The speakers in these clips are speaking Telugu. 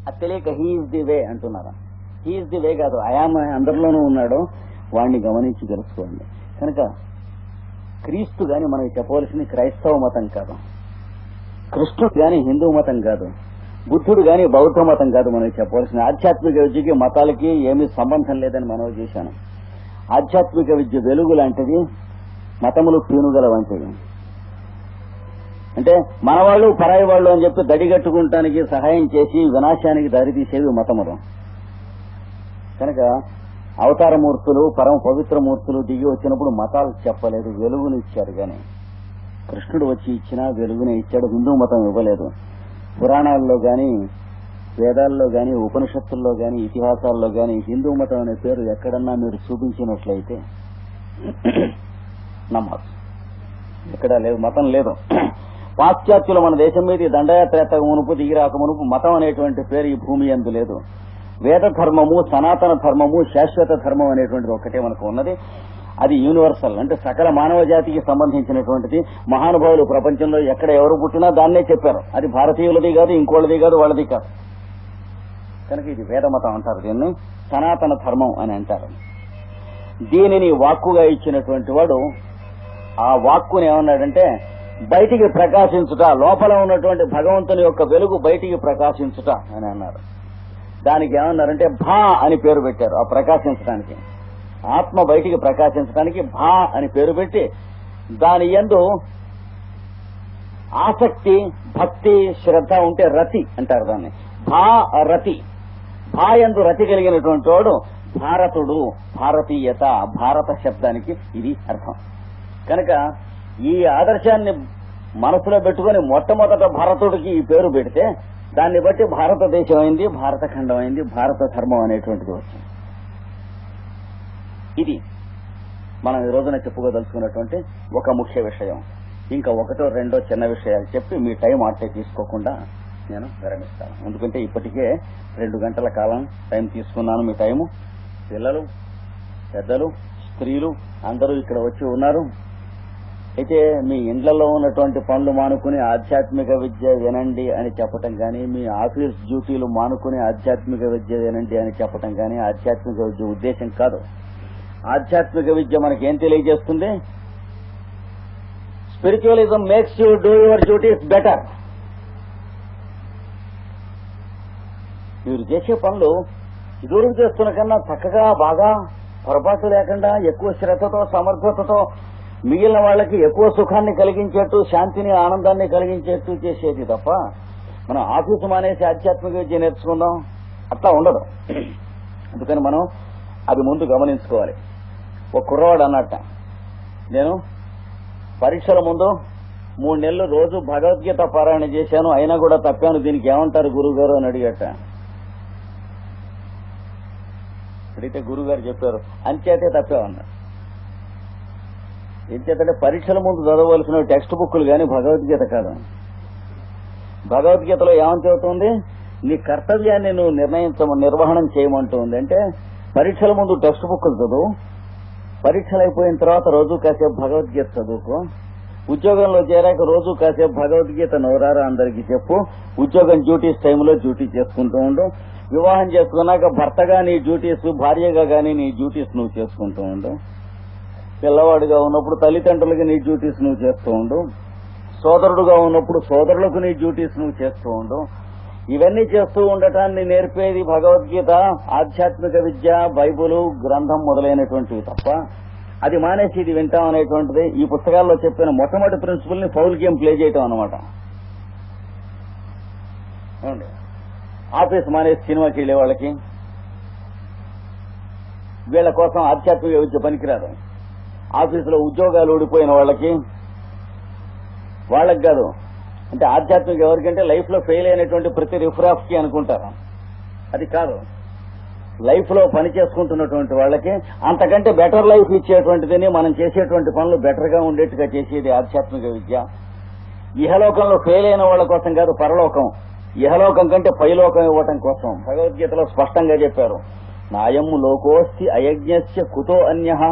అది తెలియక హీఈస్ ది వే అంటున్నారు. హీఈస్ ది వే కాదు, ఆయామ అందరిలోనూ ఉన్నాడు, వాడిని గమనించి తెలుసుకోండి. కనుక క్రీస్తు గాని మనకి చెప్పవలసింది క్రైస్తవ మతం కాదు, కృష్ణుడు గాని హిందూ మతం కాదు, బుద్ధుడు గాని బౌద్ధ మతం కాదు. మనకి చెప్పవలసిన ఆధ్యాత్మిక విద్యకి మతాలకి ఏమీ సంబంధం లేదని మనవి చేశాను. ఆధ్యాత్మిక విద్య వెలుగు లాంటిది, మతములు పీనుగల వంటిది. అంటే మనవాళ్ళు పరాయి వాళ్ళు అని చెప్పి దడిగట్టుకుంటానికి సహాయం చేసి వినాశానికి దారితీసేవి మతములు. కనుక అవతారమూర్తులు, పరమ పవిత్ర మూర్తులు దిగి వచ్చినప్పుడు మతాలు చెప్పలేదు, వెలుగుని ఇచ్చారు. కానీ కృష్ణుడు వచ్చి ఇచ్చినా వెలుగునే ఇచ్చాడు, హిందూ మతం ఇవ్వలేదు. పురాణాల్లో గాని, వేదాల్లో గాని, ఉపనిషత్తుల్లో గాని, ఇతిహాసాల్లో గాని హిందూ మతం అనే పేరు ఎక్కడన్నా మీరు చూపించినట్లయితే నమ్మచ్చు. ఎక్కడా లేదు, మతం లేదు. పాశ్చాత్యులు మన దేశం మీద దండయాత్ర మునుపు దిగి రాక మునుపు మతం అనేటువంటి పేరు ఈ భూమి యందు లేదు. వేద ధర్మము, సనాతన ధర్మము, శాశ్వత ధర్మం అనేటువంటిది ఒక్కటే మనకు ఉన్నది. అది యూనివర్సల్, అంటే సకల మానవ జాతికి సంబంధించినటువంటిది. మహానుభావులు ప్రపంచంలో ఎక్కడ ఎవరు పుట్టినా దాన్నే చెప్పారు. అది భారతీయులది కాదు, ఇంకోళ్ళది కాదు, వాళ్ళది కాదు. కనుక ఇది వేదమతం అంటారు, దీన్ని సనాతన ధర్మం అని అంటారు. దీనిని వాక్కుగా ఇచ్చినటువంటి వాడు ఆ వాక్కుని ఏమన్నాడంటే బయటికి ప్రకాశించుట, లోపల ఉన్నటువంటి భగవంతుని యొక్క వెలుగు బయటికి ప్రకాశించుట అని అన్నారు. దానికి ఏమన్నారంటే భా అని పేరు పెట్టారు. ఆ ప్రకాశించడానికి, ఆత్మ బయటికి ప్రకాశించడానికి భా అని పేరు పెట్టి దాని యందు ఆసక్తి, భక్తి, శ్రద్ధ ఉంటే రతి అంటారు దాన్ని. భా రతి, భా యందు రతి కలిగినటువంటి వాడు భారతుడు, భారతీయత, భారత శబ్దానికి ఇది అర్థం. కనుక ఈ ఆదర్శాన్ని మనసులో పెట్టుకుని మొట్టమొదట భారతుడికి ఈ పేరు పెడితే దాన్ని బట్టి భారతదేశం అయింది, భారతఖండం అయింది, భారత ధర్మం అనేటువంటిది వచ్చింది. ఇది మనం ఈ రోజున చెప్పుకోదలుచుకున్నటువంటి ఒక ముఖ్య విషయం. ఇంకా ఒకటో రెండో చిన్న విషయాలు చెప్పి మీ టైం అట్టే తీసుకోకుండా నేను విరమిస్తాను. ఎందుకంటే ఇప్పటికే 2 గంటల కాలం టైం తీసుకున్నాను. మీ టైము, పిల్లలు, పెద్దలు, స్త్రీలు అందరూ ఇక్కడ వచ్చి ఉన్నారు. అయితే మీ ఇండ్లలో ఉన్నటువంటి పనులు మానుకుని ఆధ్యాత్మిక విద్య వినండి అని చెప్పటం కానీ, మీ ఆఫీస్ డ్యూటీలు మానుకుని ఆధ్యాత్మిక విద్య వినండి అని చెప్పటం కానీ ఆధ్యాత్మిక విద్య ఉద్దేశం కాదు. ఆధ్యాత్మిక విద్య మనకేం తెలియజేస్తుంది? Spiritualism makes you do your duties better. మీరు చేసే పనులు ఇదివరకు చేస్తున్న కన్నా చక్కగా, బాగా, పొరపాటు లేకుండా, ఎక్కువ శ్రద్ధతో, సమర్థతతో మిగిలిన వాళ్ళకి ఎక్కువ సుఖాన్ని కలిగించేట్టు, శాంతిని, ఆనందాన్ని కలిగించేట్టు చేసేది తప్ప మనం ఆఫీసు మానేసి ఆధ్యాత్మిక విద్య నేర్చుకుందాం అట్లా ఉండదు. అందుకని మనం అది ముందు గమనించుకోవాలి. ఒక కుర్రవాడు అన్నట్ట, నేను పరీక్షల ముందు 3 నెలలు రోజు భగవద్గీత పారాయణ చేశాను, అయినా కూడా తప్పాను, దీనికి ఏమంటారు గురువు గారు అని అడిగట. అడిగితే గురువు గారు చెప్పారు, అంచేతే తప్పామన్నారు. ఎంచేతంటే పరీక్షల ముందు చదవవలసిన టెక్స్ట్ బుక్లు కానీ భగవద్గీత కాదు. భగవద్గీతలో ఏమని చెబుతుంది? నీ కర్తవ్యాన్ని నువ్వు నిర్వహణం చేయమంటుంది. అంటే పరీక్షల ముందు టెక్స్ట్ బుక్లు చదువు, పరీక్షలు అయిపోయిన తర్వాత రోజు కాసేపు భగవద్గీత చదువుకో, ఉద్యోగంలో చేరాక రోజు కాసేపు భగవద్గీత నోరారా అందరికీ చెప్పు, ఉద్యోగం డ్యూటీస్ టైంలో డ్యూటీ చేసుకుంటూ ఉండు, వివాహం చేసుకున్నాక భర్తగా నీ డ్యూటీస్, భార్యగా కానీ నీ డ్యూటీస్ నువ్వు చేసుకుంటూ ఉండు, పిల్లవాడుగా ఉన్నప్పుడు తల్లిదండ్రులకి నీ డ్యూటీస్ నువ్వు చేస్తూ ఉండు, సోదరుడుగా ఉన్నప్పుడు సోదరులకు నీ డ్యూటీస్ నువ్వు చేస్తూ ఉండు. ఇవన్నీ చేస్తూ ఉండటాన్ని నేర్పేది భగవద్గీత, ఆధ్యాత్మిక విద్య, బైబులు, గ్రంథం మొదలైనటువంటివి తప్ప అది మానేసి ఇది వింటాం అనేటువంటిది ఈ పుస్తకాల్లో చెప్పిన మొట్టమొదటి ప్రిన్సిపల్ ని ఫౌల్ గేమ్ ప్లే చేయటం అనమాట. ఆఫీస్ మానేసి సినిమాకి వెళ్లే వాళ్ళకి వీళ్ల కోసం ఆధ్యాత్మిక విద్య పనికిరాదు. ఆఫీసులో ఉద్యోగాలు ఊడిపోయిన వాళ్ళకి కాదు. అంటే ఆధ్యాత్మిక ఎవరికంటే లైఫ్ లో ఫెయిల్ అయినటువంటి ప్రతి రిఫరాఫ్ కి అనుకుంటారు, అది కాదు. లైఫ్ లో పని చేసుకుంటున్నటువంటి వాళ్ళకి అంతకంటే బెటర్ లైఫ్ ఇచ్చేటువంటిదని, మనం చేసేటువంటి పనులు బెటర్ గా ఉండేట్టుగా చేసేది ఆధ్యాత్మిక విద్య. ఇహలోకంలో ఫెయిల్ అయిన వాళ్ళ కోసం కాదు, పరలోకం, ఇహలోకం కంటే పైలోకం ఇవ్వటం కోసం భగవద్గీతలో స్పష్టంగా చెప్పారు. నాయం లోకోస్తి అయజ్ఞస్య కుతో అన్యః.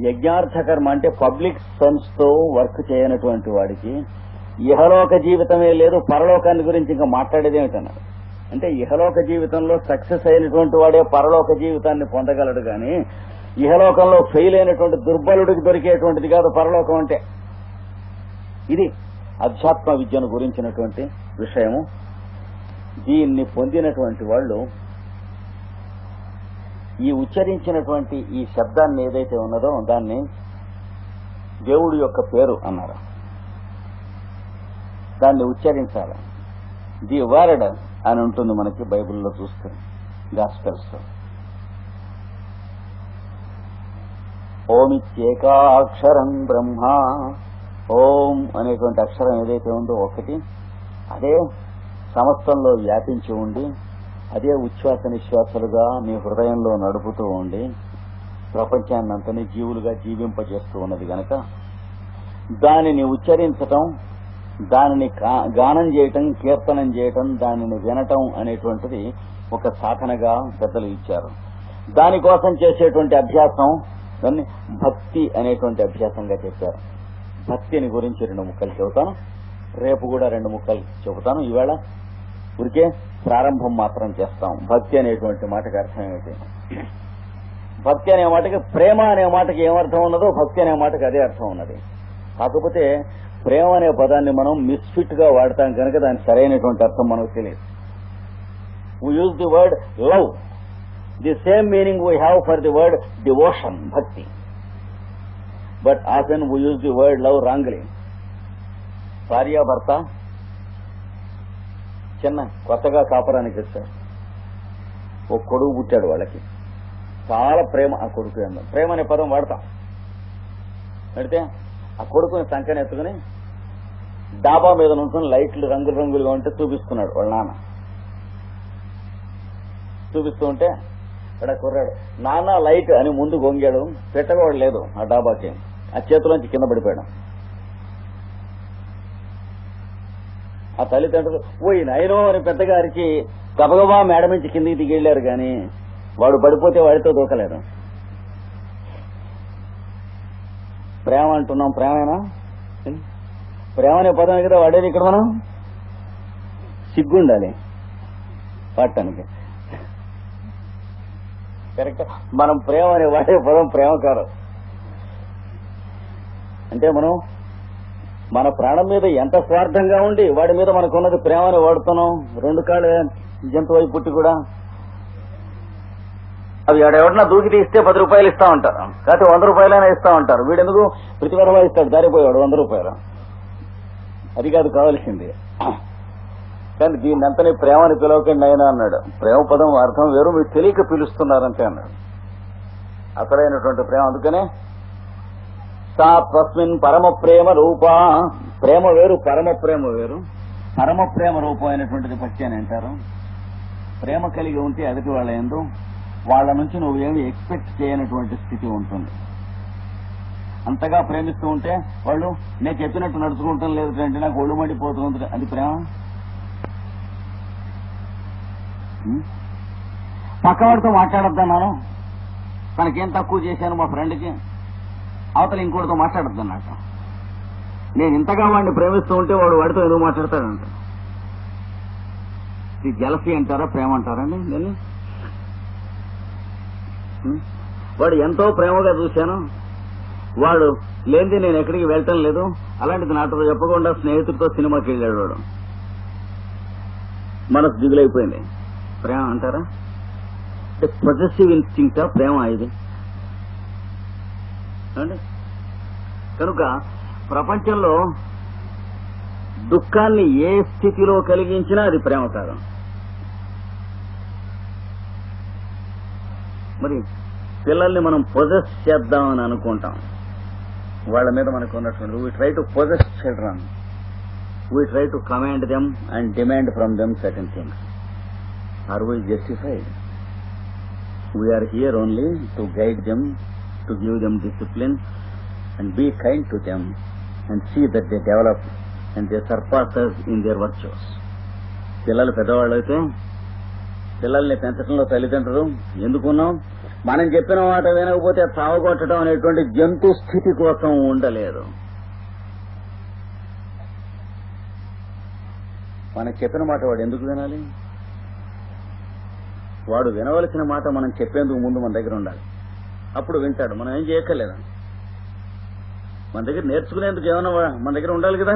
యజ్ఞార్థకర్మ అంటే పబ్లిక్ సన్స్ తో వర్క్ చేయనటువంటి వాడికి ఇహలోక జీవితమే లేదు, పరలోకాన్ని గురించి ఇంకా మాట్లాడేది ఏమిటన్నారు. అంటే ఇహలోక జీవితంలో సక్సెస్ అయినటువంటి వాడే పరలోక జీవితాన్ని పొందగలడు కానీ ఇహలోకంలో ఫెయిల్ అయినటువంటి దుర్బలుడికి దొరికేటువంటిది కాదు పరలోకం అంటే. ఇది అధ్యాత్మ విద్యను గురించినటువంటి విషయము. దీన్ని పొందినటువంటి వాళ్ళు ఈ ఉచ్చరించినటువంటి ఈ శబ్దాన్ని ఏదైతే ఉన్నదో దాన్ని దేవుడి యొక్క పేరు అన్నారు. దాన్ని ఉచ్చరించాలి. ది వర్డ్ అని ఉంటుంది మనకి బైబిల్లో చూస్తే, గాస్పెల్స్. ఓమిత్యేకాక్షరం బ్రహ్మ, ఓం అనేటువంటి అక్షరం ఏదైతే ఉందో ఒకటి, అదే సమస్తంలో వ్యాపించి ఉండి అదే ఉచ్ఛ్వాస నిశ్వాసాలుగా నీ హృదయంలో నడుపుతూ ఉండి ప్రపంచాన్నంతని జీవులుగా జీవింపజేస్తూ ఉన్నది గనక దానిని ఉచ్చరించటం, దానిని గానం చేయటం, కీర్తనం చేయటం, దానిని వినటం అనేటువంటిది ఒక సాధనగా పెద్దలు ఇచ్చారు. దానికోసం చేసేటువంటి అభ్యాసం దాన్ని భక్తి అనేటువంటి అభ్యాసంగా చెప్పారు. భక్తిని గురించి 2 ముక్కలు చెబుతాను, రేపు కూడా 2 ముక్కలు చెబుతాను. ఈవేళ ఊరికే ప్రారంభం మాత్రం చేస్తాం. భక్తి అనేటువంటి మాటకి అర్థం ఏమిటి? భక్తి అనే మాటకి, ప్రేమ అనే మాటకి ఏమర్థం ఉన్నదో భక్తి అనే మాటకి అదే అర్థం ఉన్నది. కాకపోతే ప్రేమ అనే పదాన్ని మనం మిస్ఫిట్ గా వాడతాం కనుక దాని సరైనటువంటి అర్థం మనకు తెలియదు. We use the word love, the same meaning we have for the word devotion, భక్తి. But often we use the word love wrongly. భార్యాభర్త చిన్న కొత్తగా కాపురానికి వచ్చారు. ఓ కొడుకు పుట్టాడు వాళ్ళకి. చాలా ప్రేమ ఆ కొడుకు. ప్రేమ అనే పదం వాడతాం. పెడితే ఆ కొడుకుని సంకని ఎత్తుకుని డాబా మీద నుంచుని లైట్లు రంగులు రంగులుగా ఉంటే చూపిస్తున్నాడు వాళ్ళ నాన్న. చూపిస్తూ ఉంటే ఇక్కడ కుర్రాడు నాన్న లైట్ అని ముందు గొంగాడు. పెట్టకూడదు లేదు ఆ డాబాకి. ఆ చేతిలోంచి కింద పడిపోయాడు. ఆ తల్లిదండ్రులు ఓయ్ నైనో అని పెద్దగా అరిచి గబగబా మేడ నుంచి కిందికి దిగెళ్లారు కానీ వాడు పడిపోతే వాడితో దూకలేదు. ప్రేమ అంటున్నాం, ప్రేమేనా? ప్రేమ అనే పదం కదా వాడేది ఇక్కడ. మనం సిగ్గుండాలి వాడటానికి. కరెక్ట్. మనం ప్రేమ అనే వాడే పదం ప్రేమ కాదు. అంటే మనం మన ప్రాణం మీద ఎంత స్వార్థంగా ఉండి వాడి మీద మనకున్నది ప్రేమని వాడుతున్నాం. 2 కాళ్ళు జంతువు అయి పుట్టి కూడా అవి ఎవడన్నా దూకి తీస్తే 10 రూపాయలు ఇస్తా ఉంటారు, కాకపోతే 100 రూపాయలైనా ఇస్తా ఉంటారు. వీడెందుకు ప్రతివరవా ఇస్తాడు, దారిపోయాడు 100 రూపాయలు. అది కాదు కావాల్సింది. కానీ దీన్ని అంతనే ప్రేమని పిలవకండి అయినా అన్నాడు. ప్రేమ పదం అర్థం వేరు, మీరు తెలియక పిలుస్తున్నారంటే అన్నాడు. అసలైనటువంటి ప్రేమ అందుకనే సా తస్మిన్ పరమ ప్రేమ రూప. ప్రేమ వేరు, పరమ ప్రేమ వేరు. పరమ ప్రేమ రూపం అయినటువంటిది భక్తి అని అంటారు. ప్రేమ కలిగి ఉంటే ఎదుటి వాళ్ళ యందు వాళ్ళ నుంచి నువ్వేమి ఎక్స్పెక్ట్ చేయనటువంటి స్థితి ఉంటుంది. అంతగా ప్రేమిస్తూ ఉంటే వాళ్ళు నేను చెప్పినట్టు నడుచుకుంటాం లేదంటే నాకు ఒళ్ళు మండిపోతుంది, అది ప్రేమ. పక్కవాడితో మాట్లాడొద్దన్నాను, తనకేం తక్కువ చేశాను మా ఫ్రెండ్కి, అవతల ఇంకోటితో మాట్లాడొద్దన్నట్ట. నేను ఇంతగా వాడిని ప్రేమిస్తూ ఉంటే వాడు వాడితో ఎందుకు మాట్లాడతాడంట. ఇది జలసీ అంటారా, ప్రేమ అంటారండి దీన్ని? వాడు ఎంతో ప్రేమగా చూశాను, వాడు లేనిది నేను ఎక్కడికి వెళ్ళటం లేదు, అలాంటిది నాతో చెప్పకుండా స్నేహితుడితో సినిమాకి వెళ్ళాడు వాడు. మనసు దిగులైపోయింది. ప్రేమ అంటారా? పొజెసివ్ ఇన్స్టింక్టా ప్రేమ ఇది? కనుక ప్రపంచంలో దుఃఖాన్ని ఏ స్థితిలో కలిగించినా అది ప్రేమ కాదు. మరి పిల్లల్ని మనం పొజెస్ చేద్దామని అనుకుంటాం. వాళ్ళ మీద మనకు ఉన్నటువంటి we try to possess children, we try to command them and demand from them certain things. Are we justified? We are here only to guide them, to give them discipline and be kind to them and see that they develop and they surpass us in their virtues. పిల్లలు పెద్దవాళ్ళు అయితే పిల్లల్ని పెంచడంలో తల్లిదండ్రులు ఎందుకున్నాం? మనం చెప్పిన మాట వినకపోతే తావగొట్టడం అనేటువంటి జంతు స్థితి కోసం ఉండలేదు. మనకు చెప్పిన మాట వాడు ఎందుకు వినాలి? వాడు వినవలసిన మాట మనం చెప్పేందుకు ముందు మన దగ్గర ఉండాలి. అప్పుడు వింటాడు. మనం ఏం చేయక్కర్లేదా? మన దగ్గర నేర్చుకునేందుకు ఏమన్నా మన దగ్గర ఉండాలి కదా.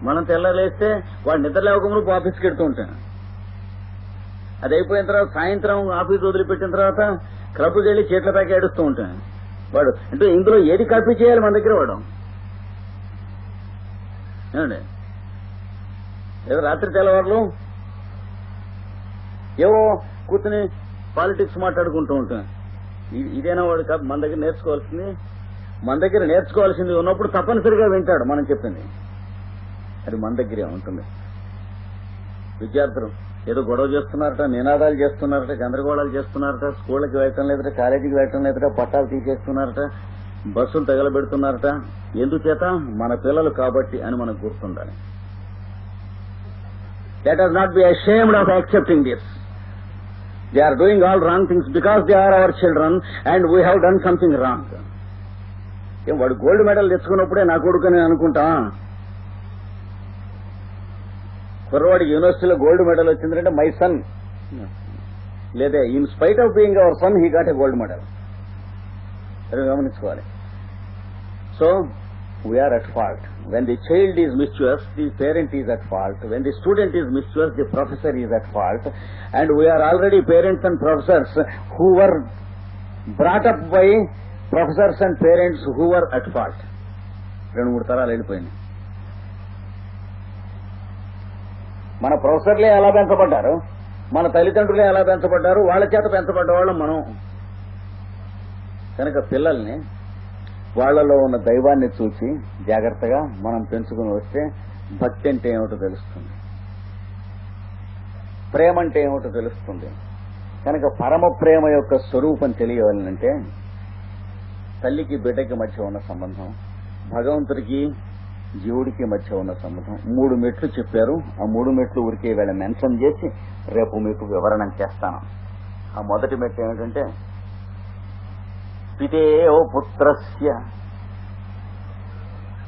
మనం తెల్లలేస్తే వాడు నిద్ర లేవకముందు ఆఫీస్కి వెళ్తూ ఉంటాడు. అది అయిపోయిన తర్వాత సాయంత్రం ఆఫీస్ వదిలిపెట్టిన తర్వాత క్లబ్కి వెళ్ళి చేట్ల ప్యాక్ ఏడుస్తూ ఉంటాడు వాడు. అంటే ఇందులో ఏది కాపీ చేయాలి మన దగ్గర వాడు? ఏమండి, ఏదో రాత్రి తెల్లవారులు ఏవో కూర్చుని పాలిటిక్స్ మాట్లాడుకుంటూ ఉంటాం. ఇదేనా వాడు మన దగ్గర నేర్చుకోవాల్సింది? మన దగ్గర నేర్చుకోవాల్సింది ఉన్నప్పుడు తప్పనిసరిగా వింటాడు మనం చెప్పింది. అది మన దగ్గరే ఉంటుంది. విద్యార్థులు ఏదో గొడవ చేస్తున్నారట, నినాదాలు చేస్తున్నారట, గందరగోళాలు చేస్తున్నారట, స్కూళ్ళకి వెళ్ళటం లేదట, కాలేజీకి వెళ్ళటం లేదట, పట్టాలు తీసేస్తున్నారట, బస్సులు తగలబెడుతున్నారట. ఎందుచేత? మన పిల్లలు కాబట్టి అని మనకు గుర్తుండాలి. Let us not be ashamed of accepting this. They are doing all wrong things because they are our children and we have done something wrong. వాడు గోల్డ్ మెడల్ తెచ్చుకున్నప్పుడే నా కొడుకు అని అనుకుంటా. కుర్రవాడికి యూనివర్సిటీలో గోల్డ్ మెడల్ వచ్చిందంటే మై సన్, లేదా in spite of being our son he got a gold medal. అది గమనించుకోవాలి. So we are at fault. When the child is mischievous, the parent is at fault. When the student is mischievous, the professor is at fault. And we are already parents and professors who were brought up by professors and parents who were at fault. 2-3 తరాలు వెళ్ళిపోయింది. మన ప్రొఫెసర్లే ఎలా పెంచబడ్డారు, మన తల్లిదండ్రులే ఎలా పెంచబడ్డారు, వాళ్ళ చేత పెంచబడ్డవాళ్ళం మనం. కనుక పిల్లల్ని వాళ్లలో ఉన్న దైవాన్ని చూసి జాగ్రత్తగా మనం పెంచుకుని వస్తే భక్తి అంటే ఏమిటో తెలుస్తుంది, ప్రేమ అంటే ఏమిటో తెలుస్తుంది. కనుక పరమ ప్రేమ యొక్క స్వరూపం తెలియాలంటే తల్లికి బిడ్డకి మధ్య ఉన్న సంబంధం, భగవంతుడికి జీవుడికి మధ్య ఉన్న సంబంధం. 3 మెట్లు చెప్పారు. ఆ 3 మెట్లు ఊరికే వేళ మెన్షన్ చేసి రేపు మీకు వివరణ చేస్తాను. ఆ మొదటి మెట్టు ఏమిటంటే పితేయో పుత్రస్య,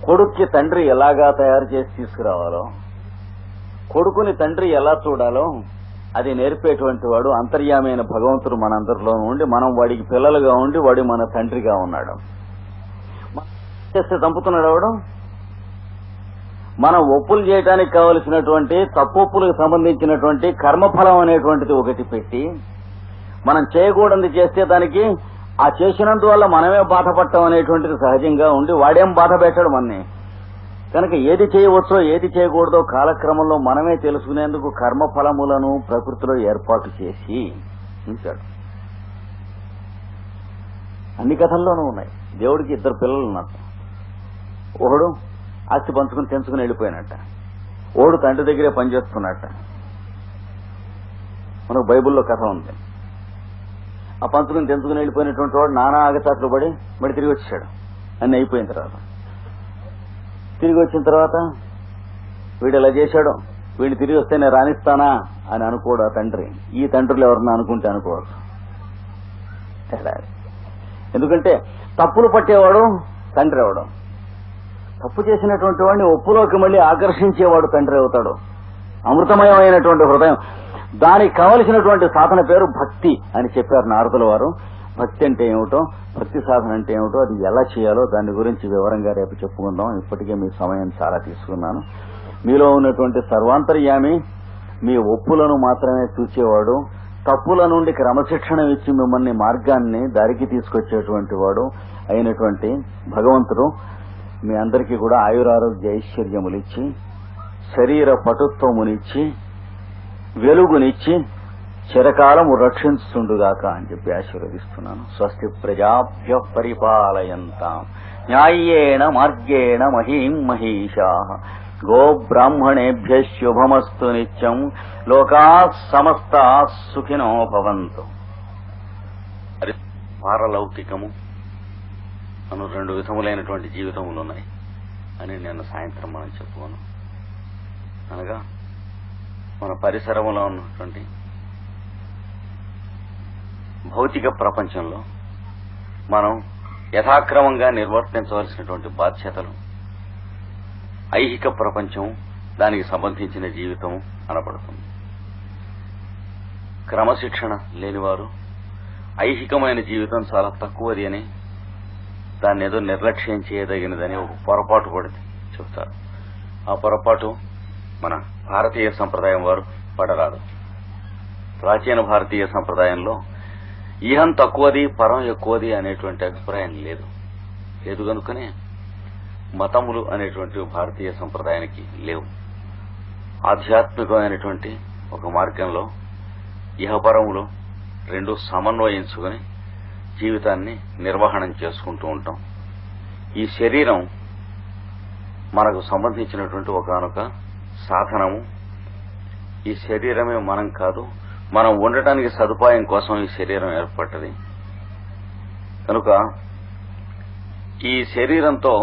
కొడుక్కి తండ్రి ఎలాగా తయారు చేసి తీసుకురావాలో, కొడుకుని తండ్రి ఎలా చూడాలో అది నేర్పేటువంటి వాడు అంతర్యామి అయిన భగవంతుడు మనందరిలో ఉండి, మనం వాడికి పిల్లలుగా ఉండి వాడి మన తండ్రిగా ఉన్నాడు. చేస్తే చంపుతున్నాడు వాడు. మనం ఒప్పులు చేయడానికి కావలసినటువంటి తప్పొప్పులకు సంబంధించినటువంటి కర్మఫలం అనేటువంటిది ఒకటి పెట్టి, మనం చేయకూడదు చేస్తే దానికి ఆ చేసినందువల్ల మనమే బాధపడటం అనేటువంటిది సహజంగా ఉండి వాడేం బాధ పెట్టాడు మనని. కనుక ఏది చేయవచ్చో ఏది చేయకూడదో కాలక్రమంలో మనమే తెలుసుకునేందుకు కర్మఫలములను ప్రకృతిలో ఏర్పాటు చేసి ఉంచాడు. అన్ని కథల్లోనూ ఉన్నాయి. దేవుడికి 2 పిల్లలు ఉన్నారు. ఒకడు ఆస్తి పంచుకుని తెంచుకుని వెళ్ళిపోయినట్ట, ఓడు తండ్రి దగ్గరే పనిచేస్తున్నట్ట. మనకు బైబుల్లో కథ ఉంది. ఆ పంచుకుని తెంచుకుని వెళ్ళిపోయినటువంటి వాడు నానా ఆగచాట్లు పడి మళ్ళీ తిరిగి వచ్చాడు. అన్ని అయిపోయిన తర్వాత తిరిగి వచ్చిన తర్వాత వీడు ఇలా చేశాడు, వీడు తిరిగి వస్తే నేను రాణిస్తానా అని అనుకోడు ఆ తండ్రి. ఈ తండ్రులు ఎవరన్నా అనుకుంటే అనుకోవచ్చు. ఎందుకంటే తప్పులు పట్టేవాడు తండ్రి అవడం, తప్పు చేసినటువంటి వాడిని ఒప్పులోకి మళ్ళీ ఆకర్షించేవాడు తండ్రి అవుతాడు. అమృతమయమైనటువంటి హృదయం, దానికి కావలసినటువంటి సాధన పేరు భక్తి అని చెప్పారు నారదుల వారు. భక్తి అంటే ఏమిటో, భక్తి సాధన అంటే ఏమిటో, అది ఎలా చేయాలో దాని గురించి వివరంగా రేపు చెప్పుకుందాం. ఇప్పటికే మీ సమయం చాలా తీసుకున్నాను. మీలో ఉన్నటువంటి సర్వాంతర్యామి మీ ఒప్పులను మాత్రమే చూచేవాడు, తప్పుల నుండి క్రమశిక్షణ ఇచ్చి మిమ్మల్ని మార్గాన్ని దారికి తీసుకొచ్చేటువంటి వాడు అయినటువంటి భగవంతుడు మీ అందరికీ కూడా ఆయురారోగ్య ఐశ్వర్యములిచ్చి, శరీర పటుత్వమునిచ్చి, వెలుగునిచ్చి చిరకాలము రక్షించుండుగాక అని చెప్పి ఆశీర్వదిస్తున్నాను. స్వస్తి ప్రజాభ్య పరిపాలయంతాం న్యాయేణ మార్గేణ మహీం మహీషాః గోబ్రాహ్మణేభ్య శుభమస్తు నిత్యం లోకాః సమస్తాః సుఖినో భవంతు. పారలౌకికము అను 2 విధములైనటువంటి జీవితములు ఉన్నాయి అని నేను సాయంత్రం మనం చెప్పుకోను. అనగా మన పరిసరంలో ఉన్నటువంటి భౌతిక ప్రపంచంలో మనం యథాక్రమంగా నిర్వర్తించవలసినటువంటి బాధ్యతలు, ఐహిక ప్రపంచం దానికి సంబంధించిన జీవితం అనబడుతుంది. క్రమశిక్షణ లేనివారు ఐహికమైన జీవితం చాలా తక్కువది అని, దాన్ని ఏదో నిర్లక్ష్యం చేయదగినదని ఒక పొరపాటు పడింది చెప్తారు. ఆ పొరపాటు మన భారతీయ సంప్రదాయం వారు పడరాదు. ప్రాచీన భారతీయ సంప్రదాయంలో ఇహం తక్కువది పరం ఎక్కువది అనేటువంటి అభిప్రాయం లేదు కనుకనే మతములు అనేటువంటి భారతీయ సంప్రదాయానికి లేవు. ఆధ్యాత్మికమైనటువంటి ఒక మార్గంలో ఇహపరములు రెండు సమన్వయించుకుని జీవితాన్ని నిర్వహణం చేసుకుంటూ ఉంటాం. ఈ శరీరం మనకు సంబంధించినటువంటి ఒకానొక సాధనము. ఈ శరీరమే మనం కాదు, మనం ఉండటానికి సదుపాయం కోసం ఈ శరీరం ఏర్పడ్డది. కనుక ఈ శరీరంతో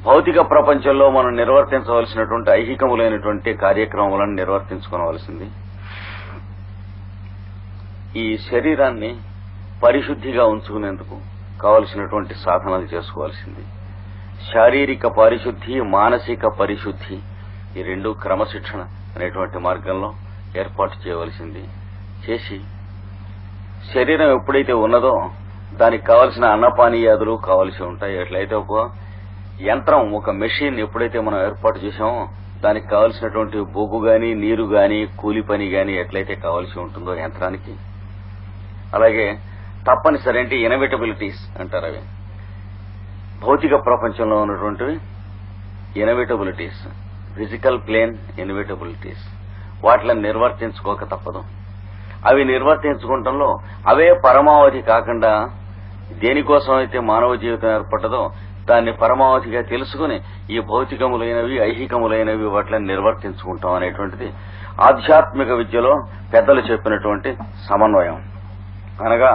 భౌతిక ప్రపంచంలో మనం నిర్వర్తించవలసినటువంటి ఐహికములైనటువంటి కార్యక్రమాలను నిర్వర్తించుకోవలసింది. ఈ శరీరాన్ని పరిశుద్ధిగా ఉంచుకునేందుకు కావలసినటువంటి సాధనలు చేసుకోవాల్సింది. శారీరక పరిశుద్ధి, మానసిక పరిశుద్ధి, ఈ రెండు క్రమశిక్షణ అనేటువంటి మార్గంలో ఏర్పాటు చేయవలసింది. చేసి శరీరం ఎప్పుడైతే ఉన్నదో దానికి కావలసిన అన్నపానీయాదులు కావలసి ఉంటాయి. ఎట్లయితే ఒక యంత్రం, ఒక మెషిన్ ఎప్పుడైతే మనం ఏర్పాటు చేశామో దానికి కావలసినటువంటి బొగ్గు గాని, నీరు గాని, కూలి పని గాని ఎట్లయితే కావలసి ఉంటుందో యంత్రానికి, అలాగే తప్పనిసరి అంటే ఇన్ఎవిటబిలిటీస్ అంటారు. అవి భౌతిక ప్రపంచంలో ఉన్నటువంటివి ఇన్ఎవిటబిలిటీస్, ఫిజికల్ ప్లేన్ ఇన్ఎవిటబిలిటీస్. వాటిని నిర్వర్తించుకోక తప్పదు. అవి నిర్వర్తించుకుంటంలో అవే పరమావధి కాకుండా దేనికోసం అయితే మానవ జీవితం ఏర్పడ్డదో దాన్ని పరమావధిగా తెలుసుకుని ఈ భౌతికములైనవి, ఐహికములైనవి వాటిని నిర్వర్తించుకుంటాం అనేటువంటిది ఆధ్యాత్మిక విద్యలో పెద్దలు చెప్పినటువంటి సమన్వయం. అనగా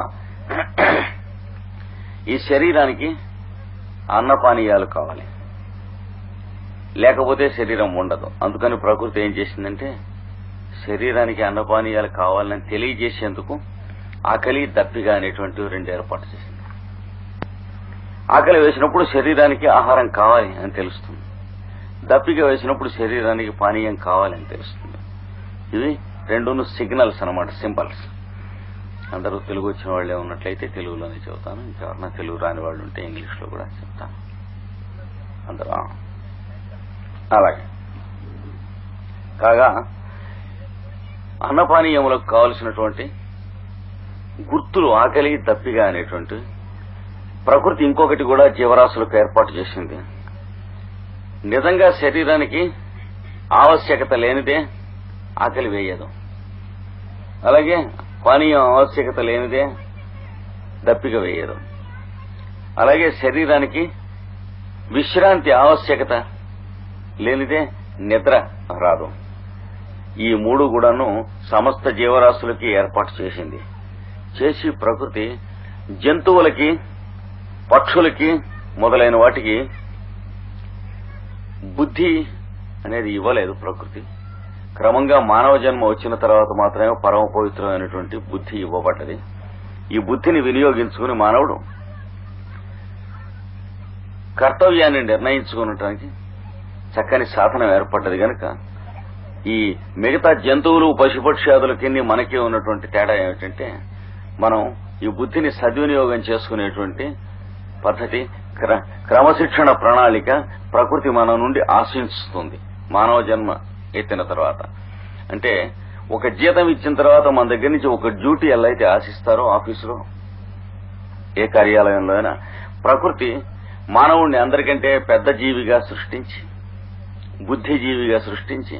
ఈ శరీరానికి అన్నపానీయాలు కావాలి, లేకపోతే శరీరం ఉండదు. అందుకని ప్రకృతి ఏం చేసిందంటే శరీరానికి అన్నపానీయాలు కావాలని తెలియజేసేందుకు ఆకలి, దప్పిక అనేటువంటి రెండు ఏర్పాటు చేసింది. ఆకలి వేసినప్పుడు శరీరానికి ఆహారం కావాలి అని తెలుస్తుంది, దప్పిక వేసినప్పుడు శరీరానికి పానీయం కావాలి అని తెలుస్తుంది. ఇవి రెండును సిగ్నల్స్ అన్నమాట, సింబల్స్. అందరూ తెలుగు వచ్చిన వాళ్ళే ఉన్నట్లయితే తెలుగులోనే చెబుతాను, ఇంకెవరన్నా తెలుగు రాని వాళ్ళు ఉంటే ఇంగ్లీష్ లో కూడా చెప్తాను. అందరూ అలాగే కాగా అన్నపానీయములకు కావలసినటువంటి గుర్తులు ఆకలి, దప్పిక అనేటువంటి ప్రకృతి ఇంకొకటి కూడా జీవరాశులకు ఏర్పాటు చేసింది. నిజంగా శరీరానికి ఆవశ్యకత లేనిదే ఆకలి వేయదు, అలాగే పానీయం ఆవశ్యకత లేనిదే దప్పిక వేయదు, అలాగే శరీరానికి విశ్రాంతి ఆవశ్యకత లేనిదే నిద్ర రాదు. ఈ మూడు కూడాను సమస్త జీవరాశులకి ఏర్పాటు చేసింది. చేసి ప్రకృతి జంతువులకి, పక్షులకి మొదలైన వాటికి బుద్ధి అనేది ఇవ్వలేదు ప్రకృతి. క్రమంగా మానవ జన్మ వచ్చిన తర్వాత మాత్రమే పరమ పవిత్రమైనటువంటి బుద్ధి ఇవ్వబడ్డది. ఈ బుద్ధిని వినియోగించుకుని మానవుడు కర్తవ్యాన్ని నిర్ణయించుకునటానికి చక్కని సాధనం ఏర్పడ్డది. గనక ఈ మిగతా జంతువులు, పశుపక్ష్యాదులకి మనకి ఉన్నటువంటి తేడా ఏమిటంటే మనం ఈ బుద్ధిని సద్వినియోగం చేసుకునేటువంటి పద్ధతి, క్రమశిక్షణ ప్రణాళిక ప్రకృతి మన నుండి ఆశిస్తుంది. మానవ జన్మ ఎత్తిన తర్వాత అంటే ఒక జీతం ఇచ్చిన తర్వాత మన దగ్గర నుంచి ఒక డ్యూటీ ఎలా అయితే ఆశిస్తారో ఆఫీసులో, ఏ కార్యాలయంలో అయినా, ప్రకృతి మానవుణ్ణి అందరికంటే పెద్ద జీవిగా సృష్టించి, బుద్ధిజీవిగా సృష్టించి,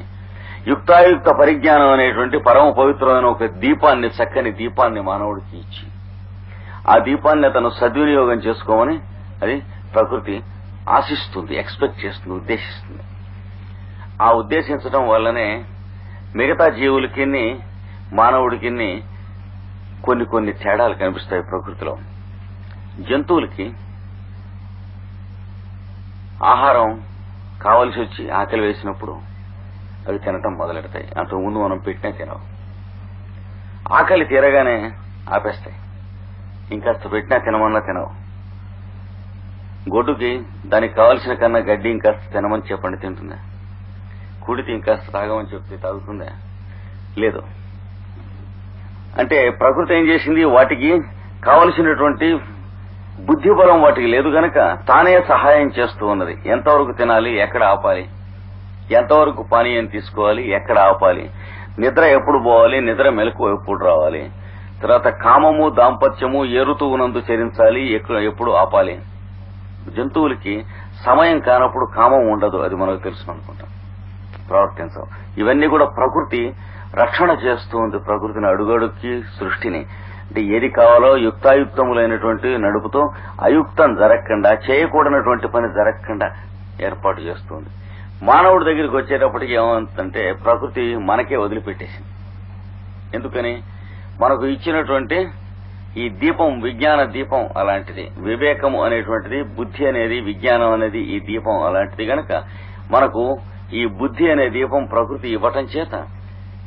యుక్తాయుక్త పరిజ్ఞానం అనేటువంటి పరమ పవిత్రమైన ఒక దీపాన్ని, చక్కని దీపాన్ని మానవుడికి ఇచ్చి ఆ దీపాన్ని అతను సద్వినియోగం చేసుకోమని అది ప్రకృతి ఆశిస్తుంది, ఎక్స్పెక్ట్ చేస్తుంది, ఉద్దేశిస్తుంది. ఆ ఉద్దేశించడం వల్లనే మిగతా జీవులకి, మానవుడికి కొన్ని తేడాలు కనిపిస్తాయి ప్రకృతిలో. జంతువులకి ఆహారం కావలసి వచ్చి ఆకలి వేసినప్పుడు అవి తినటం మొదలెడతాయి. అంతకుముందు మనం పెట్టినా తినవు. ఆకలి తీరగానే ఆపేస్తాయి, ఇంకాస్త పెట్టినా తినమన్నా తినవు. గొడ్డుకి దానికి కావలసిన కన్నా గడ్డి ఇంకాస్త తినమని చెప్పండి, తింటుంది. కుడితి ఇంకాస్త తాగమని చెప్తే తాగుతుందా? లేదు. అంటే ప్రకృతి ఏం చేసింది, వాటికి కావలసినటువంటి బుద్ధి బలం వాటికి లేదు గనక తానే సహాయం చేస్తూ ఉన్నది. ఎంతవరకు తినాలి, ఎక్కడ ఆపాలి, ఎంతవరకు పానీయం తీసుకోవాలి, ఎక్కడ ఆపాలి, నిద్ర ఎప్పుడు పోవాలి, నిద్ర మెలకు ఎప్పుడు రావాలి, తర్వాత కామము దాంపత్యము ఏ ఋతువునందు చరించాలి, ఎప్పుడు ఆపాలి. జంతువులకి సమయం కానప్పుడు కామం ఉండదు, అది మనకు తెలుసు అనుకుంటాం, ప్రవర్తించవు. ఇవన్నీ కూడా ప్రకృతి రక్షణ చేస్తూ ఉంది. ప్రకృతిని అడుగడుక్కి సృష్టిని అంటే ఏది కావాలో యుక్తాయుక్తములైనటువంటి నడుపుతో అయుక్తం జరగకుండా, చేయకూడనటువంటి పని జరగకుండా ఏర్పాటు చేస్తుంది. మానవుడి దగ్గరికి వచ్చేటప్పటికి ఏమంటే ప్రకృతి మనకే వదిలిపెట్టేసింది. ఎందుకని? మనకు ఇచ్చినటువంటి ఈ దీపం, విజ్ఞాన దీపం అలాంటిది, వివేకము అనేటువంటిది, బుద్ధి అనేది, విజ్ఞానం అనేది ఈ దీపం అలాంటిది గనక మనకు ఈ బుద్ధి అనే దీపం ప్రకృతి ఇవ్వటం చేత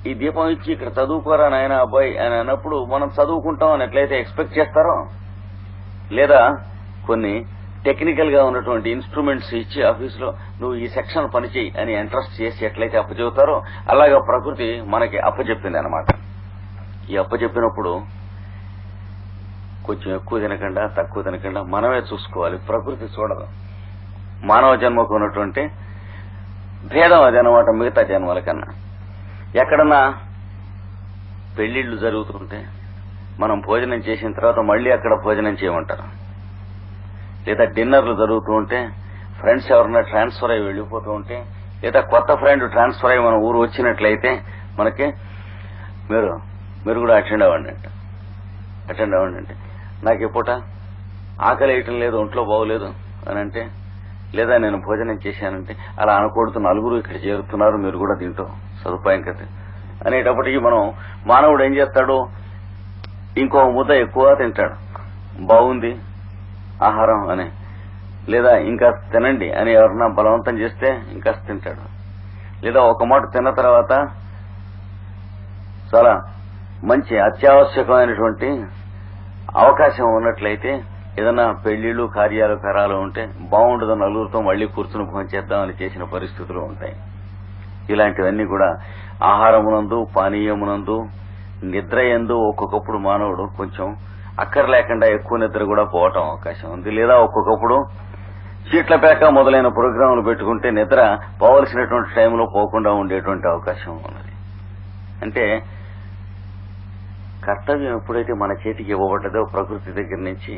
ఈ దీపం ఇచ్చి ఇక్కడ చదువుకోరా నాయన అబ్బాయి అని అన్నప్పుడు మనం చదువుకుంటాం అని ఎట్లయితే ఎక్స్పెక్ట్ చేస్తారో, లేదా కొన్ని టెక్నికల్ గా ఉన్నటువంటి ఇన్స్ట్రుమెంట్స్ ఇచ్చి ఆఫీసులో నువ్వు ఈ సెక్షన్ పనిచేయి అని ఇంట్రెస్ట్ చేసి ఎట్లయితే అప్పచెబుతారో అలాగా ప్రకృతి మనకి అప్పచెప్పింది అనమాట. ఈ అప్పచెప్పినప్పుడు కొంచెం ఎక్కువ తినకుండా తక్కువ తినకుండా మనమే చూసుకోవాలి. ప్రకృతి చూడదు. మానవ జన్మకు ఉన్నటువంటి భేదం అదనమాట మిగతా జన్మల కన్నా. ఎక్కడన్నా పెళ్లిళ్లు జరుగుతుంటే మనం భోజనం చేసిన తర్వాత మళ్లీ అక్కడ భోజనం చేయమంటారు. లేదా డిన్నర్లు జరుగుతూ ఉంటే ఫ్రెండ్స్ ఎవరన్నా ట్రాన్స్ఫర్ అయ్యి వెళ్లిపోతూ ఉంటే, లేదా కొత్త ఫ్రెండ్ ట్రాన్స్ఫర్ అయ్యి మన ఊరు వచ్చినట్లయితే మనకి మీరు కూడా అటెండ్ అవ్వండి అంటే నాకు ఎప్పుట ఆకలి వేయటం లేదు, ఒంట్లో బాగోలేదు అని అంటే, లేదా నేను భోజనం చేశానంటే, అలా అనకూడదు, నలుగురు ఇక్కడ చేరుతున్నారు మీరు కూడా దీంట్లో సదుపాయం కదా అనేటప్పటికీ మనం మానవుడు ఏం చేస్తాడు, ఇంకో ముద్ద ఎక్కువ తింటాడు, బాగుంది ఆహారం అని, లేదా ఇంకా తినండి అని ఎవరన్నా బలవంతం చేస్తే ఇంకా తింటాడు. లేదా ఒక మాట తిన్న తర్వాత చాలా మంచి అత్యావశ్యకమైనటువంటి అవకాశం ఉన్నట్లయితే ఏదన్నా పెళ్లిళ్లు కార్యాలు కరాలు ఉంటే బాగుండదు, నలుగురితో మళ్లీ కూర్చుని భోజనం చేద్దామని చేసిన పరిస్థితులు ఉంటాయి. ఇలాంటివన్నీ కూడా ఆహారమునందు, పానీయమునందు, నిద్ర యందు ఒక్కొక్కప్పుడు మానవుడు కొంచెం అక్కర్లేకుండా ఎక్కువ నిద్ర కూడా పోవటం అవకాశం ఉంది. లేదా ఒక్కొక్కప్పుడు చీట్ల పేక మొదలైన ప్రోగ్రాంలు పెట్టుకుంటే నిద్ర పోవలసినటువంటి టైంలో పోకుండా ఉండేటువంటి అవకాశం ఉన్నది. అంటే కర్తవ్యం ఎప్పుడైతే మన చేతికి ఇవ్వబడ్డదో ప్రకృతి దగ్గర నుంచి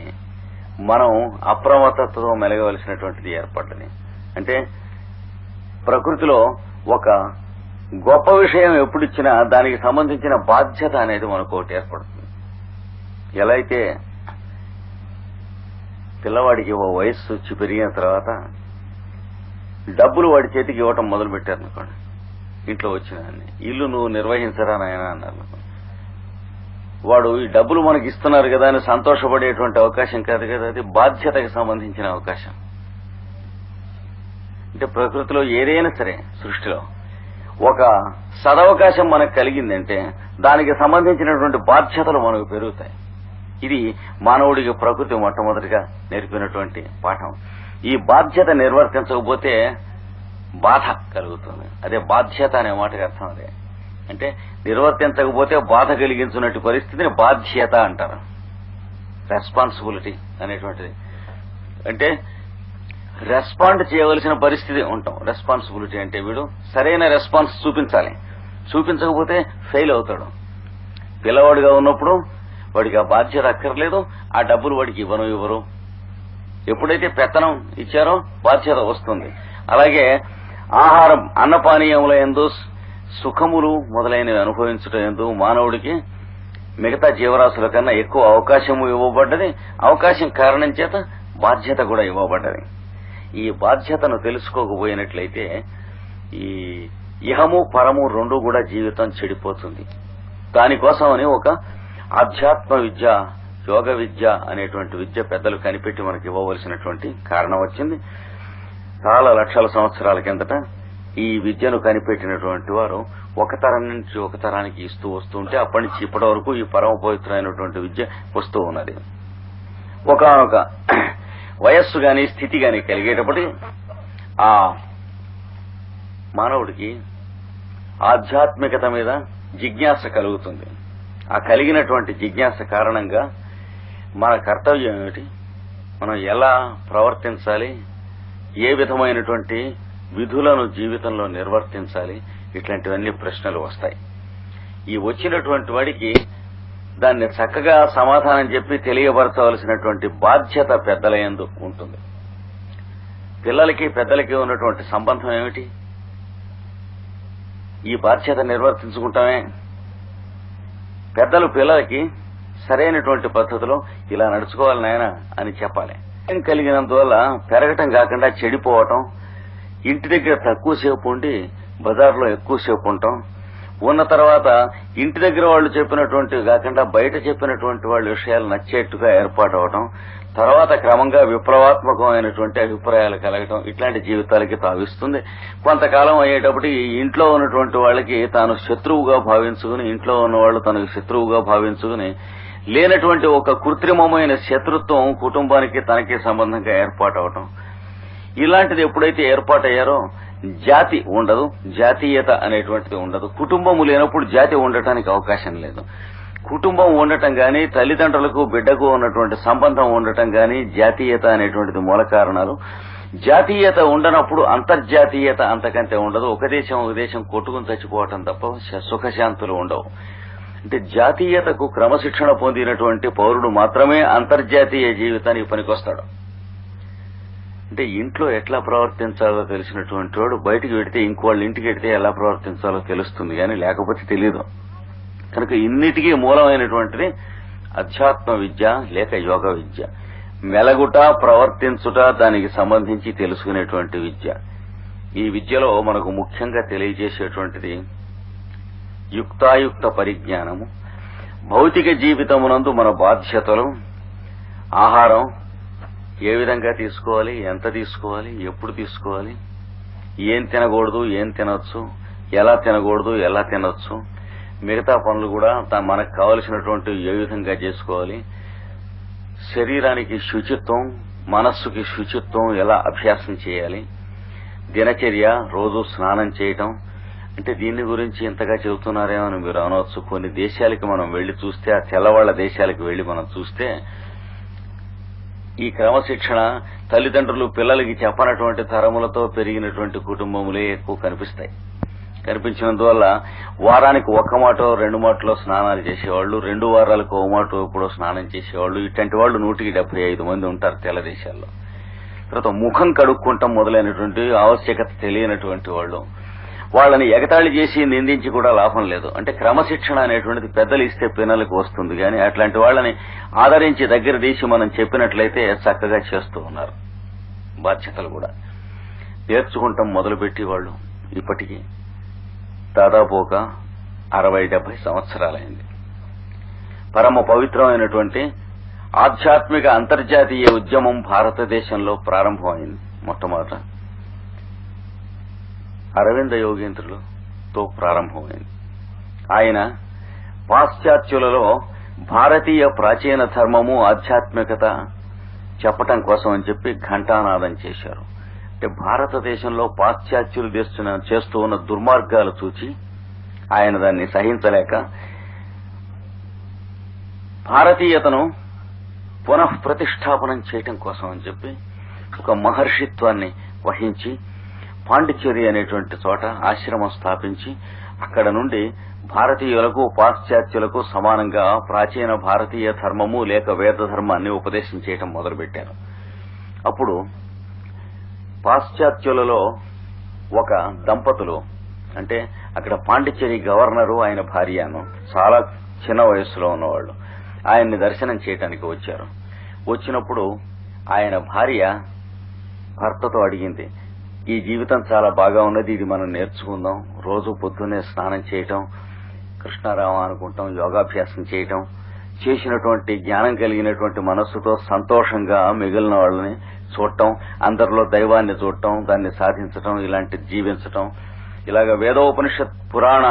మనం అప్రమత్తతతో మెలగవలసినటువంటిది ఏర్పడ్డది. అంటే ప్రకృతిలో ఒక గొప్ప విషయం ఎప్పుడిచ్చినా దానికి సంబంధించిన బాధ్యత అనేది మనకు ఒకటి ఏర్పడుతుంది. ఎలా అయితే పిల్లవాడికి ఓ వయస్సు వచ్చి పెరిగిన తర్వాత డబ్బులు వాడి చేతికి ఇవ్వటం మొదలు పెట్టారనుకోండి, ఇంట్లో వచ్చిన ఇల్లు నువ్వు నిర్వహించరా నాయనా అన్నారు. వాడు ఈ డబ్బులు మనకి ఇస్తున్నారు కదా అని సంతోషపడేటువంటి అవకాశం కాదు కదా, అది బాధ్యతకు సంబంధించిన అవకాశం. అంటే ప్రకృతిలో ఏదైనా సరే సృష్టిలో ఒక సదవకాశం మనకు కలిగిందంటే దానికి సంబంధించినటువంటి బాధ్యతలు మనకు పెరుగుతాయి. ఇది మానవుడికి ప్రకృతి మొట్టమొదటిగా నేర్పినటువంటి పాఠం. ఈ బాధ్యత నిర్వర్తించకపోతే బాధ కలుగుతుంది. అదే బాధ్యత అనే మాటకి అర్థం. అదే అంటే నిర్వర్తించకపోతే బాధ కలిగించున్నట్టు పరిస్థితిని బాధ్యత అంటారు. రెస్పాన్సిబిలిటీ అనేటువంటిది అంటే రెస్పాండ్ చేయవలసిన పరిస్థితి ఉంటాం. రెస్పాన్సిబిలిటీ అంటే వీడు సరైన రెస్పాన్స్ చూపించాలి, చూపించకపోతే ఫెయిల్ అవుతాడు. పిల్లవాడిగా ఉన్నప్పుడు వాడికి ఆ బాధ్యత అక్కర్లేదు, ఆ డబ్బులు వాడికి ఇవ్వరు. ఎప్పుడైతే పెత్తనం ఇచ్చారో బాధ్యత వస్తుంది. అలాగే ఆహారం, అన్నపానీయముల యందు సుఖములు మొదలైనవి అనుభవించడం యందు మానవుడికి మిగతా జీవరాశుల కన్నా ఎక్కువ అవకాశము ఇవ్వబడ్డది. అవకాశం కారణం చేత బాధ్యత కూడా ఇవ్వబడ్డది. ఈ బాధ్యతను తెలుసుకోకపోయినట్లయితే ఈ ఇహము పరము రెండు కూడా జీవితం చెడిపోతుంది. దానికోసమని ఒక ఆధ్యాత్మ విద్య, యోగ విద్య అనేటువంటి విద్య పెద్దలు కనిపెట్టి మనకి ఇవ్వవలసినటువంటి కారణం వచ్చింది. చాలా లక్షల సంవత్సరాల కిందట ఈ విద్యను కనిపెట్టినటువంటి వారు ఒక తరం నుంచి ఒక తరానికి ఇస్తూ వస్తుంటే అప్పటి నుంచి ఇప్పటి వరకు ఈ పరమ పవిత్రమైనటువంటి విద్య వస్తూ ఉన్నది. ఒకనొక వయస్సు గాని స్థితి గాని కలిగేటప్పటికి ఆ మానవుడికి ఆధ్యాత్మికత మీద జిజ్ఞాస కలుగుతుంది. ఆ కలిగినటువంటి జిజ్ఞాస కారణంగా మన కర్తవ్యం ఏమిటి, మనం ఎలా ప్రవర్తించాలి, ఏ విధమైనటువంటి విధులను జీవితంలో నిర్వర్తించాలి, ఇట్లాంటివన్నీ ప్రశ్నలు వస్తాయి. ఈ వచ్చినటువంటి వాడికి దాన్ని చక్కగా సమాధానం చెప్పి తెలియపరచవలసినటువంటి బాధ్యత పెద్దల యందు ఉంటుంది. పిల్లలకి పెద్దలకి ఉన్నటువంటి సంబంధం ఏమిటి? ఈ బాధ్యత నిర్వర్తించుకుంటామే. పెద్దలు పిల్లలకి సరైనటువంటి పద్ధతిలో ఇలా నడుచుకోవాలి నాయనా అని చెప్పాలి. కలిగినందువల్ల పెరగటం కాకుండా చెడిపోవటం, ఇంటి దగ్గర తక్కువసేపు ఉండి బజార్లో ఎక్కువసేపు ఉండటం, ఉన్న తర్వాత ఇంటి దగ్గర వాళ్ళు చెప్పినటువంటి కాకుండా బయట చెప్పినటువంటి వాళ్ళ విషయాలు నచ్చేట్టుగా ఏర్పాటు అవటం, తర్వాత క్రమంగా విప్లవాత్మకమైనటువంటి అభిప్రాయాలు కలగటం, ఇట్లాంటి జీవితాలకి తావిస్తుంది. కొంతకాలం అయ్యేటప్పటికి ఇంట్లో ఉన్నటువంటి వాళ్ళకి తాను శత్రువుగా భావించుకుని, ఇంట్లో ఉన్నవాళ్ళు తనకు శత్రువుగా భావించుకుని లేనటువంటి ఒక కృత్రిమమైన శత్రుత్వం కుటుంబానికి తనకి సంబంధంగా ఏర్పాటు అవటం, ఇలాంటిది ఎప్పుడైతే ఏర్పాటయ్యారో జాతి ఉండదు, జాతీయత అనేటువంటిది ఉండదు. కుటుంబము లేనప్పుడు జాతి ఉండటానికి అవకాశం లేదు. కుటుంబం ఉండటం గాని, తల్లిదండ్రులకు బిడ్డకు ఉన్నటువంటి సంబంధం ఉండటం గాని జాతీయత అనేటువంటిది మూల కారణాలు. జాతీయత ఉండనప్పుడు అంతర్జాతీయత అంతకంటే ఉండదు. ఒక దేశం కొట్టుకుని చచ్చిపోవటం తప్ప సుఖశాంతులు ఉండవు. అంటే జాతీయతకు క్రమశిక్షణ పొందినటువంటి పౌరుడు మాత్రమే అంతర్జాతీయ జీవితానికి పనికొస్తాడు. అంటే ఇంట్లో ఎట్లా ప్రవర్తించాలో తెలిసినటువంటి వాడు బయటికి వెడితే ఇంకోళ్ళ ఇంటికి వెడితే ఎలా ప్రవర్తించాలో తెలుస్తుంది, కానీ లేకపోతే తెలియదు. కనుక ఇన్నిటికీ మూలమైనటువంటిది అధ్యాత్మ విద్య లేక యోగ విద్య. మెలగుట, ప్రవర్తించుట, దానికి సంబంధించి తెలుసుకునేటువంటి విద్య. ఈ విద్యలో మనకు ముఖ్యంగా తెలియజేసేటువంటిది యుక్తాయుక్త పరిజ్ఞానము, భౌతిక జీవితమునందు మన బాధ్యతలు, ఆహారం ఏ విధంగా తీసుకోవాలి, ఎంత తీసుకోవాలి, ఎప్పుడు తీసుకోవాలి, ఏం తినకూడదు, ఏం తినొచ్చు, ఎలా తినకూడదు, ఎలా తినొచ్చు, మిగతా పనులు కూడా మనకు కావలసినటువంటి ఏ విధంగా చేసుకోవాలి, శరీరానికి శుచిత్వం, మనస్సుకి శుచిత్వం ఎలా అభ్యాసం చేయాలి, దినచర్య, రోజు స్నానం చేయటం. అంటే దీని గురించి ఇంతగా చెబుతున్నారేమో అని మీరు అనవచ్చు. కొన్ని దేశాలకి మనం వెళ్లి చూస్తే, ఆ తెల్లవాళ్ల దేశాలకు వెళ్లి మనం చూస్తే ఈ క్రమశిక్షణ తల్లిదండ్రులు పిల్లలకి చెప్పనటువంటి తరములతో పెరిగినటువంటి కుటుంబములే ఎక్కువ కనిపిస్తాయి. కనిపించినందువల్ల వారానికి ఒక్క మాటో 2 మాటలో స్నానాలు చేసేవాళ్లు, 2 వారాలకు ఒక మాటో ఎప్పుడో స్నానం చేసేవాళ్లు. ఇట్లాంటి వాళ్ళు 175 మంది ఉంటారు తెల్ల దేశాల్లో. తర్వాత ముఖం కడుక్కుంటాం మొదలైనటువంటి ఆవశ్యకత తెలియనటువంటి వాళ్ళు, వాళ్ళని ఎగతాళి చేసి నిందించి కూడా లాభం లేదు. అంటే క్రమశిక్షణ అనేటువంటిది పెద్దలు ఇస్తే పిల్లలకు వస్తుంది, కానీ అట్లాంటి వాళ్ళని ఆదరించి దగ్గర తీసి మనం చెప్పినట్లయితే చక్కగా చేస్తూ ఉన్నారు. బాధ్యతలు కూడా నేర్చుకుంటాం మొదలుపెట్టి వాళ్ళు ఇప్పటికీ దాదాపు ఒక 60-70 సంవత్సరాలైంది. పరమ పవిత్రమైనటువంటి ఆధ్యాత్మిక అంతర్జాతీయ ఉద్యమం భారతదేశంలో ప్రారంభమైంది. మొట్టమొదట అరవింద యోగేంద్రులతో ప్రారంభమైంది. ఆయన పాశ్చాత్యులలో భారతీయ ప్రాచీన ధర్మము, ఆధ్యాత్మికత చెప్పటం కోసం అని చెప్పి ఘంటానాదం చేశారు. అంటే భారతదేశంలో పాశ్చాత్యులు చేస్తూ ఉన్న దుర్మార్గాలు చూచి ఆయన దాన్ని సహించలేక భారతీయతను పునఃప్రతిష్టాపనం చేయటం కోసం అని చెప్పి ఒక మహర్షిత్వాన్ని వహించి పాండిచ్చేరి అనేటువంటి చోట ఆశ్రమం స్థాపించి అక్కడ నుండి భారతీయులకు పాశ్చాత్యులకు సమానంగా ప్రాచీన భారతీయ ధర్మము లేక వేద ధర్మాన్ని ఉపదేశం చేయటం మొదలుపెట్టారు. అప్పుడు పాశ్చాత్యులలో ఒక దంపతులు, అంటే అక్కడ పాండిచ్చేరి గవర్నరు ఆయన భార్యను, చాలా చిన్న వయస్సులో ఉన్నవాళ్లు, ఆయన్ని దర్శనం చేయటానికి వచ్చారు. వచ్చినప్పుడు ఆయన భార్య భర్తతో అడిగింది, ఈ జీవితం చాలా బాగా ఉన్నది, ఇది మనం నేర్చుకుందాం. రోజు పొద్దున్నే స్నానం చేయటం, కృష్ణారామ అనుకుంటాం, యోగాభ్యాసం చేయటం, చేసినటువంటి జ్ఞానం కలిగినటువంటి మనస్సుతో సంతోషంగా మిగిలిన వాళ్ళని చూడటం, అందరిలో దైవాన్ని చూడటం, దాన్ని సాధించటం, ఇలాంటి జీవించటం, ఇలాగ వేదోపనిషత్ పురాణ